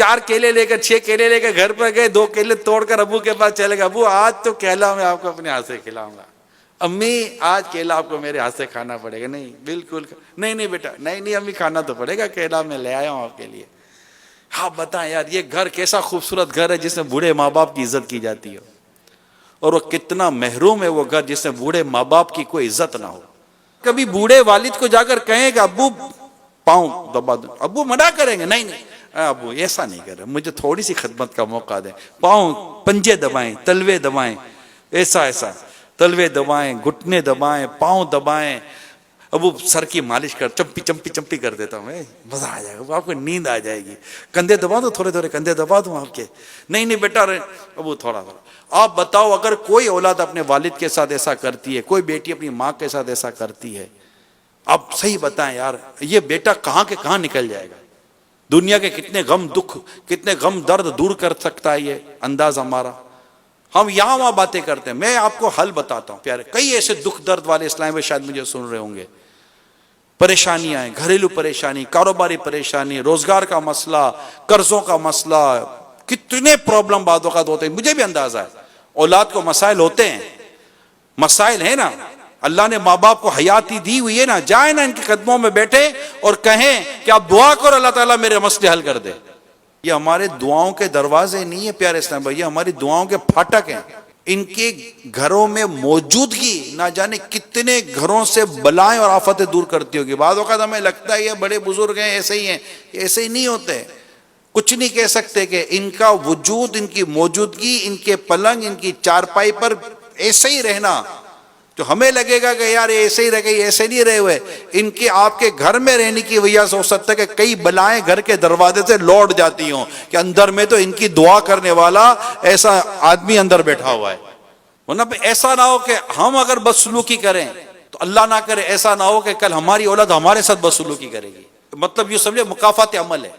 4 केले लेकर 6 केले लेकर घर पर गए, 2 केले तोड़कर अबू के पास चले गए, अबू आज तो केला मैं आपको अपने हाथ से खिलाऊंगा, अम्मी आज केला आपको मेरे हाथ से खाना पड़ेगा। नहीं बिल्कुल नहीं, नहीं बेटा नहीं नहीं अम्मी खाना तो पड़ेगा, केला मैं ले आया हूं आपके लिए। हाँ बताएं यार, ये घर कैसा खूबसूरत घर है जिसमें बूढ़े माँ बाप की इज्जत की जाती हो, और वो कितना महरूम है वो घर जिसमें बूढ़े माँ बाप की कोई इज्जत ना हो। कभी बूढ़े वालिद को जाकर कहेंगे अब्बू पाँव दबा दो, अब्बू मना करेंगे नहीं नहीं अब्बू ऐसा नहीं कर रहे, मुझे थोड़ी सी खिदमत का मौका दें, पाँव पंजे दबाएं, तलवे दबाएं, ऐसा ऐसा तलवे दबाएं, घुटने दबाएं, पाँव दबाएं, अब वो सर की मालिश कर, चंपी चंपी चंपी कर देता हूँ, मजा आ जाएगा, आपको नींद आ जाएगी। कंधे दबा दो, थोड़े थोड़े कंधे दबा दूं आपके, नहीं नहीं बेटा अब वो थोड़ा थोड़ा। आप बताओ अगर कोई औलाद अपने वालिद के साथ ऐसा करती है, कोई बेटी अपनी माँ के साथ ऐसा करती है, आप सही बताएं यार, ये बेटा कहाँ के कहाँ निकल जाएगा। दुनिया के कितने गम दुख, कितने गम दर्द दूर कर सकता है ये अंदाज हमारा। हम यहाँ वहां बातें करते हैं, मैं आपको हल बताता हूँ प्यारे। कई ऐसे दुख दर्द वाले इस्लाम में शायद मुझे सुन रहे होंगे, परेशानियां हैं, घरेलू परेशानी, कारोबारी परेशानी, रोजगार का मसला, कर्जों का मसला, कितने प्रॉब्लम बाद वक़्त होते हैं, मुझे भी अंदाजा है। औलाद को मसाइल होते हैं, मसाइल है ना, अल्लाह ने माँ बाप को हयाती दी हुई है ना, जाए ना इनके कदमों में बैठे और कहें कि आप दुआ करो अल्लाह ताला मेरे मसले हल कर दे। ये हमारे दुआओं के दरवाजे नहीं है प्यारे इस्लाम भाई, ये हमारी दुआओं के फाटक हैं। इनके घरों में मौजूदगी ना जाने कितने घरों से बलाएं और आफतें दूर करती होगी। बाद वक़्त हमें लगता है ये बड़े बुजुर्ग हैं, ऐसे ही हैं, ऐसे ही नहीं होते। कुछ नहीं कह सकते कि इनका वजूद, इनकी मौजूदगी, इनके पलंग, इनकी चारपाई पर ऐसे ही रहना, तो हमें लगेगा कि यार ऐसे ही रह गए, ऐसे नहीं रहे हुए। इनके आपके घर में रहने की वजह से हो सकता है कि कई बलाएं घर के दरवाजे से लौट जाती हों कि अंदर में तो इनकी दुआ करने वाला ऐसा आदमी अंदर बैठा हुआ है। वरना ऐसा ना हो कि हम अगर बदसलूकी करें तो अल्लाह ना करे ऐसा ना हो कि कल हमारी औलाद हमारे साथ बदसलूकी करेगी। मतलब ये समझे मुकाफात अमल है।